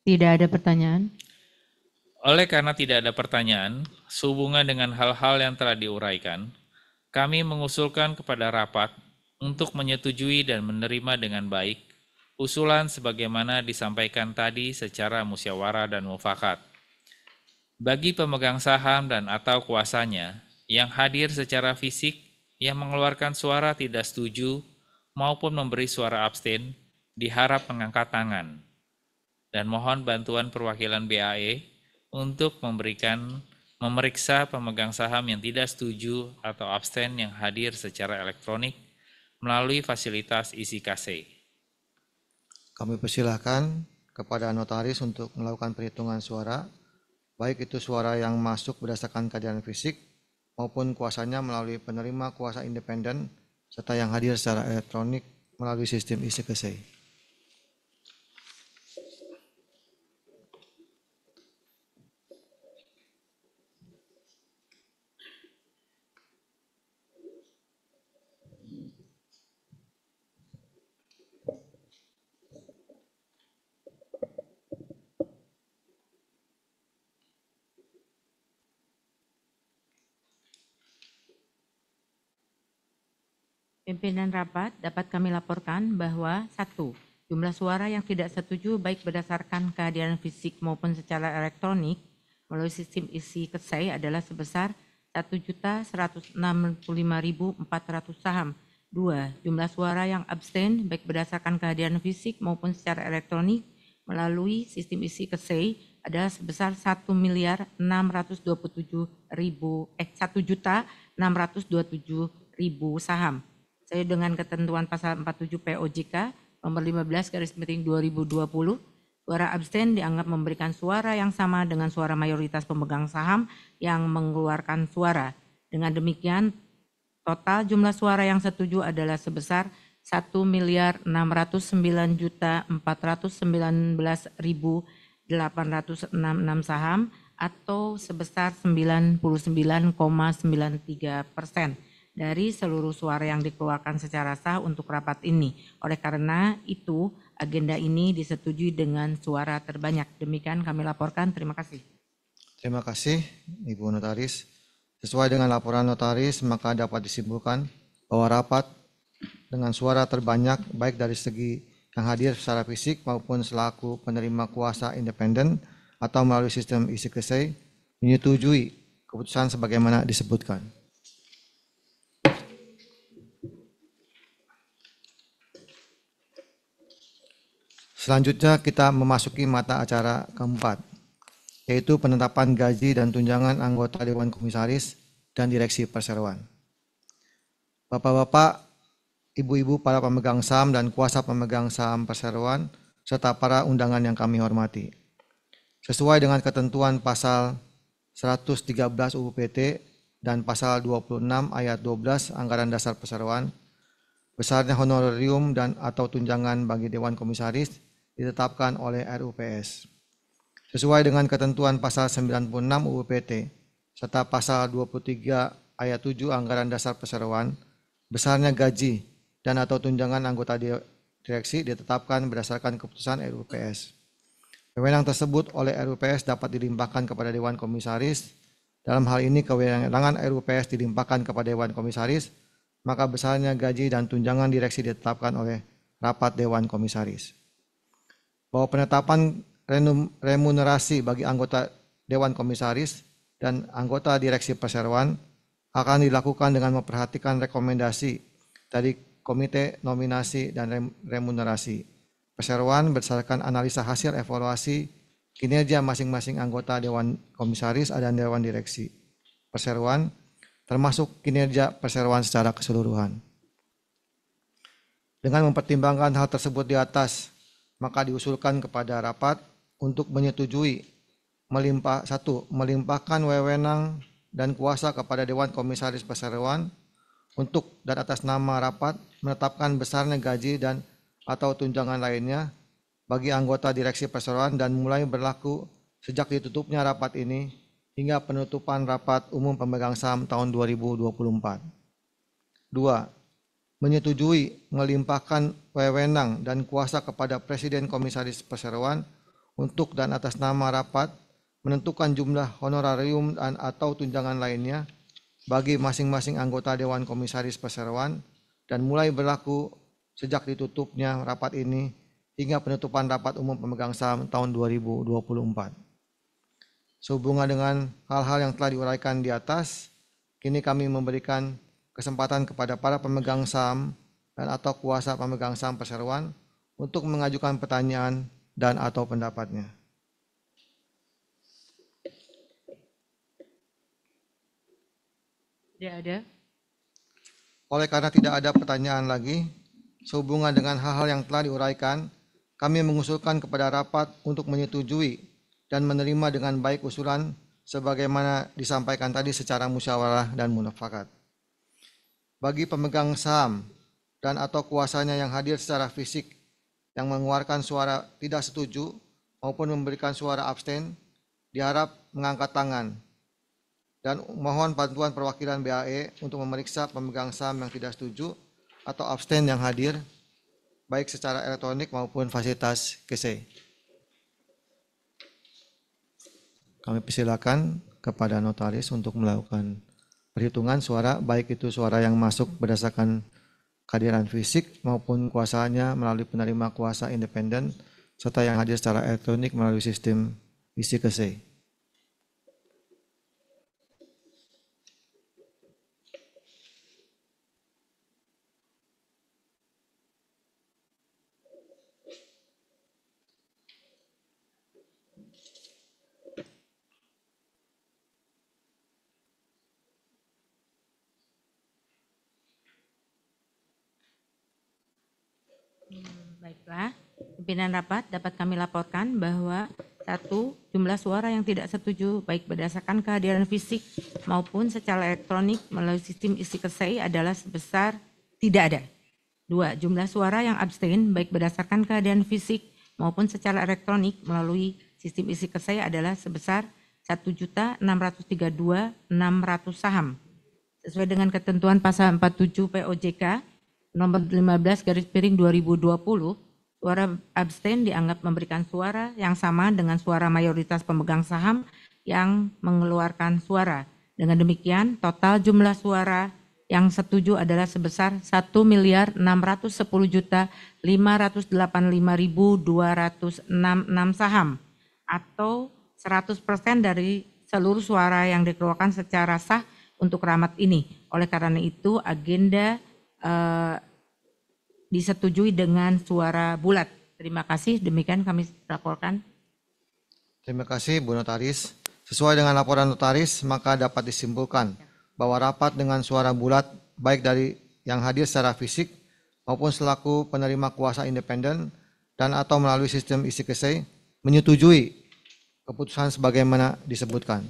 Tidak ada pertanyaan. Oleh karena tidak ada pertanyaan, sehubungan dengan hal-hal yang telah diuraikan, kami mengusulkan kepada rapat untuk menyetujui dan menerima dengan baik usulan sebagaimana disampaikan tadi secara musyawarah dan mufakat. Bagi pemegang saham dan atau kuasanya yang hadir secara fisik yang mengeluarkan suara tidak setuju maupun memberi suara abstain, diharap mengangkat tangan. Dan mohon bantuan perwakilan BAE untuk memeriksa pemegang saham yang tidak setuju atau abstain yang hadir secara elektronik melalui fasilitas isi KC. Kami persilahkan kepada notaris untuk melakukan perhitungan suara, baik itu suara yang masuk berdasarkan kehadiran fisik maupun kuasanya melalui penerima kuasa independen serta yang hadir secara elektronik melalui sistem isi KC. Pimpinan rapat dapat kami laporkan bahwa 1. Jumlah suara yang tidak setuju baik berdasarkan kehadiran fisik maupun secara elektronik melalui sistem isi KC adalah sebesar 1.165.400 saham. 2. Jumlah suara yang abstain baik berdasarkan kehadiran fisik maupun secara elektronik melalui sistem isi KC adalah sebesar 1.627.000 saham. Sesuai dengan ketentuan pasal 47 POJK nomor 15 garis miring 2020, suara abstain dianggap memberikan suara yang sama dengan suara mayoritas pemegang saham yang mengeluarkan suara. Dengan demikian, total jumlah suara yang setuju adalah sebesar 1.609.419.866 saham atau sebesar 99,93% dari seluruh suara yang dikeluarkan secara sah untuk rapat ini. Oleh karena itu, agenda ini disetujui dengan suara terbanyak. Demikian kami laporkan. Terima kasih. Terima kasih Ibu Notaris. Sesuai dengan laporan notaris, maka dapat disimpulkan bahwa rapat dengan suara terbanyak baik dari segi yang hadir secara fisik maupun selaku penerima kuasa independen atau melalui sistem isi KC menyetujui keputusan sebagaimana disebutkan. Selanjutnya kita memasuki mata acara keempat, yaitu penetapan gaji dan tunjangan anggota Dewan Komisaris dan Direksi Perseroan. Bapak-bapak, ibu-ibu para pemegang saham dan kuasa pemegang saham perseroan, serta para undangan yang kami hormati. Sesuai dengan ketentuan pasal 113 UU PT dan pasal 26 ayat 12 Anggaran Dasar Perseroan, besarnya honorarium dan atau tunjangan bagi Dewan Komisaris ditetapkan oleh RUPS. Sesuai dengan ketentuan pasal 96 UU PT serta pasal 23 ayat 7 Anggaran Dasar Perseroan, besarnya gaji dan atau tunjangan anggota direksi ditetapkan berdasarkan keputusan RUPS. Wewenang tersebut oleh RUPS dapat dilimpahkan kepada Dewan Komisaris. Dalam hal ini kewenangan RUPS dilimpahkan kepada Dewan Komisaris, maka besarnya gaji dan tunjangan direksi ditetapkan oleh rapat Dewan Komisaris. Bahwa penetapan remunerasi bagi anggota Dewan Komisaris dan anggota Direksi Perseroan akan dilakukan dengan memperhatikan rekomendasi dari Komite Nominasi dan Remunerasi Perseroan berdasarkan analisa hasil evaluasi kinerja masing-masing anggota Dewan Komisaris dan Dewan Direksi Perseroan, termasuk kinerja perseroan secara keseluruhan. Dengan mempertimbangkan hal tersebut di atas, maka diusulkan kepada rapat untuk menyetujui melimpahkan wewenang dan kuasa kepada Dewan Komisaris Perseroan untuk dan atas nama rapat menetapkan besarnya gaji dan atau tunjangan lainnya bagi anggota Direksi Perseroan dan mulai berlaku sejak ditutupnya rapat ini hingga penutupan rapat umum pemegang saham tahun 2024. 2. Menyetujui melimpahkan wewenang dan kuasa kepada Presiden Komisaris Perseroan untuk dan atas nama rapat menentukan jumlah honorarium dan atau tunjangan lainnya bagi masing-masing anggota Dewan Komisaris Perseroan dan mulai berlaku sejak ditutupnya rapat ini hingga penutupan rapat umum pemegang saham tahun 2024. Sehubungan dengan hal-hal yang telah diuraikan di atas, kini kami memberikan kesempatan kepada para pemegang saham dan atau kuasa pemegang saham perseroan untuk mengajukan pertanyaan dan atau pendapatnya. Tidak ada. Oleh karena tidak ada pertanyaan lagi, sehubungan dengan hal-hal yang telah diuraikan, kami mengusulkan kepada rapat untuk menyetujui dan menerima dengan baik usulan sebagaimana disampaikan tadi secara musyawarah dan mufakat. Bagi pemegang saham dan atau kuasanya yang hadir secara fisik yang mengeluarkan suara tidak setuju maupun memberikan suara abstain, diharap mengangkat tangan dan mohon bantuan perwakilan BAE untuk memeriksa pemegang saham yang tidak setuju atau abstain yang hadir baik secara elektronik maupun fasilitas KC. Kami persilakan kepada notaris untuk melakukan perhitungan suara, baik itu suara yang masuk berdasarkan kehadiran fisik maupun kuasanya melalui penerima kuasa independen, serta yang hadir secara elektronik melalui sistem isi KC. Baiklah, pimpinan rapat dapat kami laporkan bahwa 1. Jumlah suara yang tidak setuju baik berdasarkan kehadiran fisik maupun secara elektronik melalui sistem isi KC adalah sebesar tidak ada. 2. Jumlah suara yang abstain baik berdasarkan kehadiran fisik maupun secara elektronik melalui sistem isi KC adalah sebesar 1.632.600 saham. Sesuai dengan ketentuan pasal 47 POJK nomor 15/2020, suara abstain dianggap memberikan suara yang sama dengan suara mayoritas pemegang saham yang mengeluarkan suara. Dengan demikian, total jumlah suara yang setuju adalah sebesar 1.610.585.266 saham atau 100% dari seluruh suara yang dikeluarkan secara sah untuk rapat ini. Oleh karena itu, agenda disetujui dengan suara bulat. Terima kasih, demikian kami laporkan. Terima kasih Bu Notaris. Sesuai dengan laporan notaris, maka dapat disimpulkan bahwa rapat dengan suara bulat baik dari yang hadir secara fisik maupun selaku penerima kuasa independen dan atau melalui sistem isi kesei menyetujui keputusan sebagaimana disebutkan.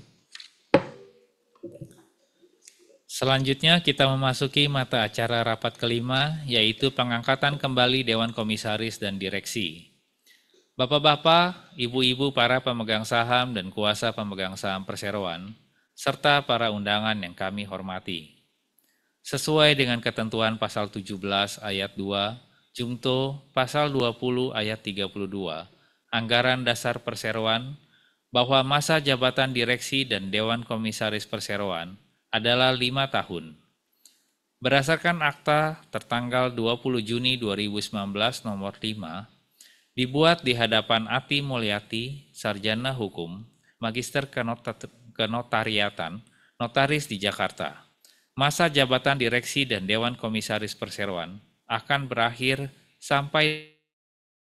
Selanjutnya kita memasuki mata acara rapat kelima, yaitu pengangkatan kembali Dewan Komisaris dan Direksi. Bapak-bapak, ibu-ibu para pemegang saham dan kuasa pemegang saham perseroan, serta para undangan yang kami hormati. Sesuai dengan ketentuan pasal 17 ayat 2, Jungto pasal 20 ayat 32, Anggaran Dasar Perseroan, bahwa masa jabatan direksi dan Dewan Komisaris Perseroan adalah 5 tahun. Berdasarkan akta tertanggal 20 Juni 2019 nomor 5, dibuat di hadapan Ati Mulyati, Sarjana Hukum, Magister Kenotariatan, Notaris di Jakarta. Masa jabatan direksi dan Dewan Komisaris Perseroan akan berakhir sampai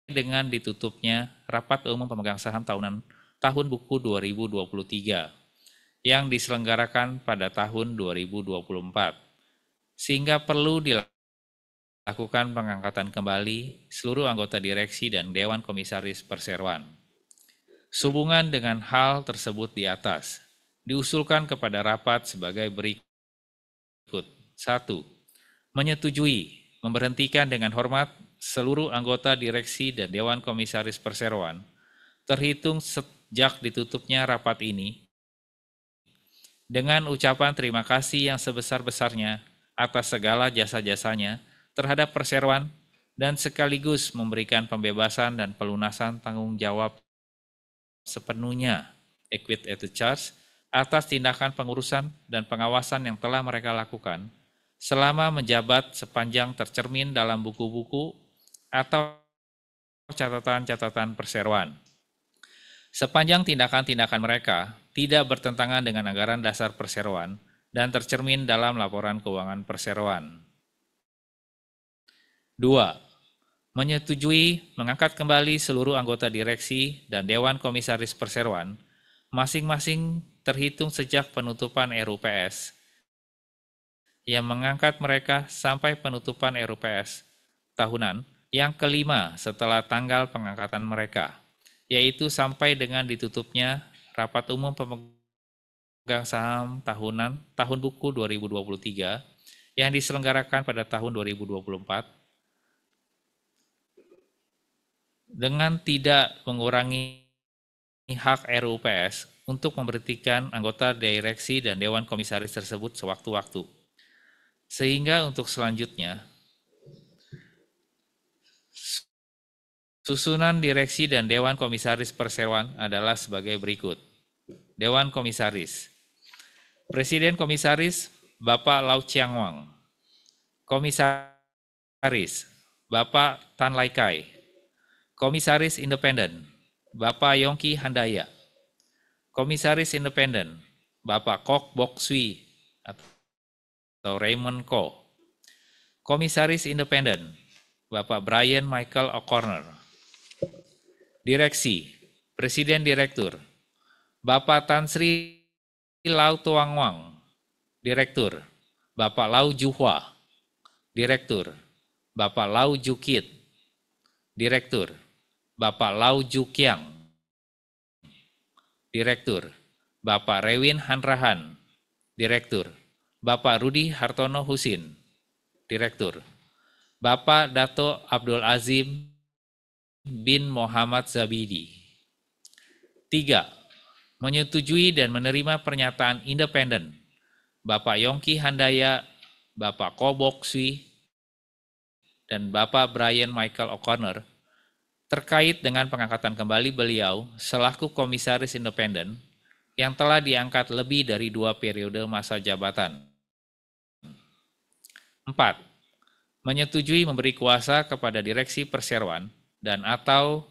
dengan ditutupnya Rapat Umum Pemegang Saham Tahunan Tahun Buku 2023 yang diselenggarakan pada tahun 2024, sehingga perlu dilakukan pengangkatan kembali seluruh anggota direksi dan Dewan Komisaris Perseroan. Sehubungan dengan hal tersebut di atas, diusulkan kepada rapat sebagai berikut. 1. Menyetujui memberhentikan dengan hormat seluruh anggota direksi dan Dewan Komisaris Perseroan terhitung sejak ditutupnya rapat ini dengan ucapan terima kasih yang sebesar-besarnya atas segala jasa-jasanya terhadap perseroan dan sekaligus memberikan pembebasan dan pelunasan tanggung jawab sepenuhnya equit et charge atas tindakan pengurusan dan pengawasan yang telah mereka lakukan selama menjabat sepanjang tercermin dalam buku-buku atau catatan-catatan perseroan. Sepanjang tindakan-tindakan mereka tidak bertentangan dengan anggaran dasar perseroan dan tercermin dalam laporan keuangan perseroan. 2. Menyetujui mengangkat kembali seluruh anggota direksi dan Dewan Komisaris Perseroan, masing-masing terhitung sejak penutupan RUPS, yang mengangkat mereka sampai penutupan RUPS tahunan yang kelima setelah tanggal pengangkatan mereka, yaitu sampai dengan ditutupnya Rapat Umum Pemegang Saham Tahunan Tahun Buku 2023 yang diselenggarakan pada tahun 2024 dengan tidak mengurangi hak RUPS untuk memberhentikan anggota direksi dan Dewan Komisaris tersebut sewaktu-waktu. Sehingga untuk selanjutnya, susunan direksi dan Dewan Komisaris Perseroan adalah sebagai berikut. Dewan Komisaris. Presiden Komisaris Bapak Lau Chiang Wang. Komisaris Bapak Tan Lai Kai. Komisaris Independen Bapak Yongki Handaya. Komisaris Independen Bapak Kok Bok Sui atau Raymond Ko. Komisaris Independen Bapak Brian Michael O'Connor. Direksi Presiden Direktur Bapak Tan Sri Lau Tuang Wang. Direktur Bapak Lau Juhua. Direktur Bapak Lau Jukit. Direktur Bapak Lau Jukiang. Direktur Bapak Rewin Hanrahan. Direktur Bapak Rudi Hartono Husin. Direktur Bapak Dato Abdul Azim bin Muhammad Zabidi. 3. Menyetujui dan menerima pernyataan independen Bapak Yongki Handaya, Bapak Ko Bok Sui, dan Bapak Brian Michael O'Connor terkait dengan pengangkatan kembali beliau selaku komisaris independen yang telah diangkat lebih dari 2 periode masa jabatan. 4. Menyetujui memberi kuasa kepada direksi perseroan dan atau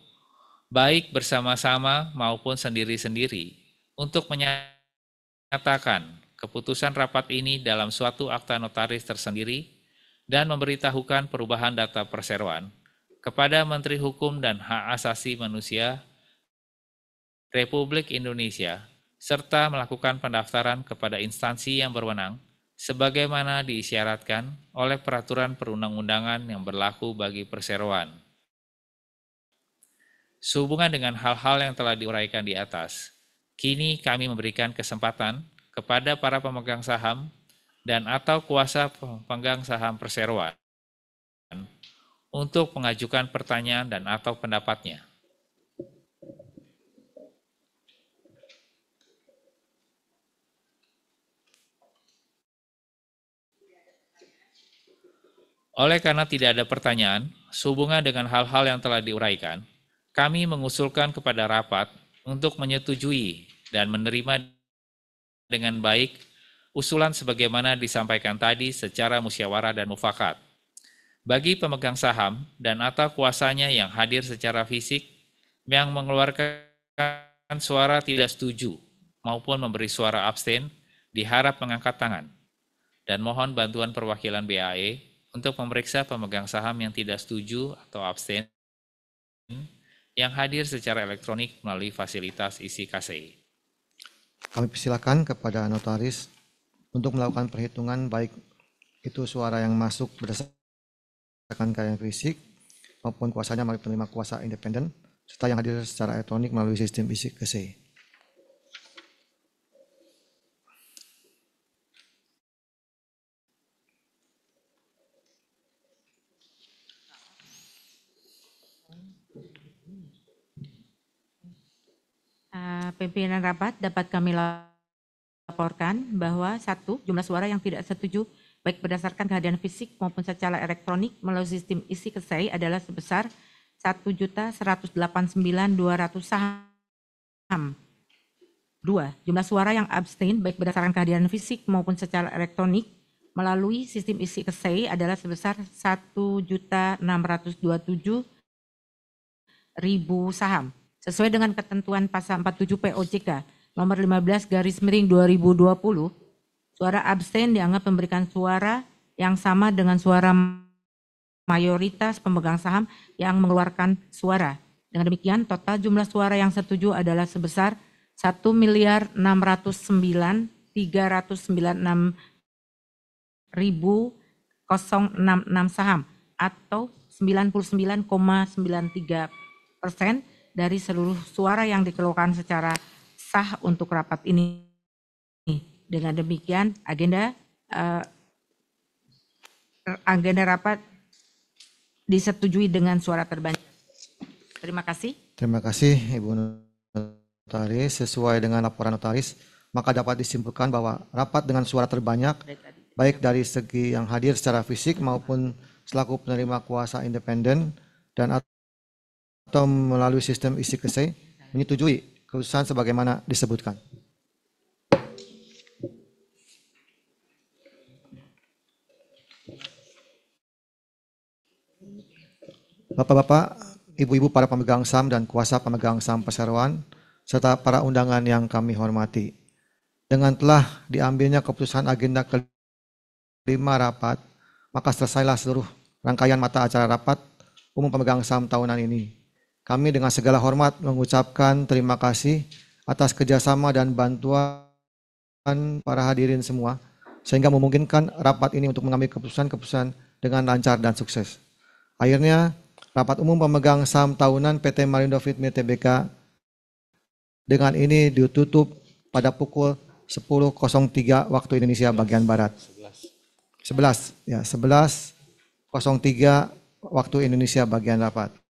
baik bersama-sama maupun sendiri-sendiri untuk menyatakan keputusan rapat ini dalam suatu akta notaris tersendiri dan memberitahukan perubahan data perseroan kepada Menteri Hukum dan Hak Asasi Manusia Republik Indonesia, serta melakukan pendaftaran kepada instansi yang berwenang, sebagaimana diisyaratkan oleh peraturan perundang-undangan yang berlaku bagi perseroan. Sehubungan dengan hal-hal yang telah diuraikan di atas, kini kami memberikan kesempatan kepada para pemegang saham dan atau kuasa pemegang saham perseroan untuk mengajukan pertanyaan dan atau pendapatnya. Oleh karena tidak ada pertanyaan, sehubungan dengan hal-hal yang telah diuraikan, kami mengusulkan kepada rapat untuk menyetujui dan menerima dengan baik usulan sebagaimana disampaikan tadi secara musyawarah dan mufakat. Bagi pemegang saham dan atau kuasanya yang hadir secara fisik yang mengeluarkan suara tidak setuju maupun memberi suara abstain, diharap mengangkat tangan. Dan mohon bantuan perwakilan BAE untuk memeriksa pemegang saham yang tidak setuju atau abstain yang hadir secara elektronik melalui fasilitas isi KCI. Kami persilakan kepada notaris untuk melakukan perhitungan baik itu suara yang masuk berdasarkan keadaan fisik maupun kuasanya melalui penerima kuasa independen serta yang hadir secara elektronik melalui sistem isi KCI. Pimpinan rapat dapat kami laporkan bahwa 1. Jumlah suara yang tidak setuju baik berdasarkan kehadiran fisik maupun secara elektronik melalui sistem isi KCI adalah sebesar 1.189.200 saham. 2. Jumlah suara yang abstain baik berdasarkan kehadiran fisik maupun secara elektronik melalui sistem isi KCI adalah sebesar 1.627.000 saham. Sesuai dengan ketentuan pasal 47 POJK nomor 15/2020, suara abstain dianggap memberikan suara yang sama dengan suara mayoritas pemegang saham yang mengeluarkan suara. Dengan demikian, total jumlah suara yang setuju adalah sebesar 1.609.396.066 saham atau 99,93% dari seluruh suara yang dikeluarkan secara sah untuk rapat ini. Dengan demikian, agenda rapat disetujui dengan suara terbanyak. Terima kasih. Terima kasih Ibu Notaris. Sesuai dengan laporan notaris, maka dapat disimpulkan bahwa rapat dengan suara terbanyak, baik dari segi yang hadir secara fisik maupun selaku penerima kuasa independen dan atau melalui sistem isi KCI, menyetujui keputusan sebagaimana disebutkan. Bapak-bapak, ibu-ibu para pemegang saham dan kuasa pemegang saham perseroan, serta para undangan yang kami hormati. Dengan telah diambilnya keputusan agenda kelima rapat, maka selesailah seluruh rangkaian mata acara rapat umum pemegang saham tahunan ini. Kami dengan segala hormat mengucapkan terima kasih atas kerjasama dan bantuan para hadirin semua, sehingga memungkinkan rapat ini untuk mengambil keputusan-keputusan dengan lancar dan sukses. Akhirnya, rapat umum pemegang saham tahunan PT Marindo Fitmi Tbk dengan ini ditutup pada pukul 10.03 waktu Indonesia bagian Barat. 11.03 waktu Indonesia bagian rapat.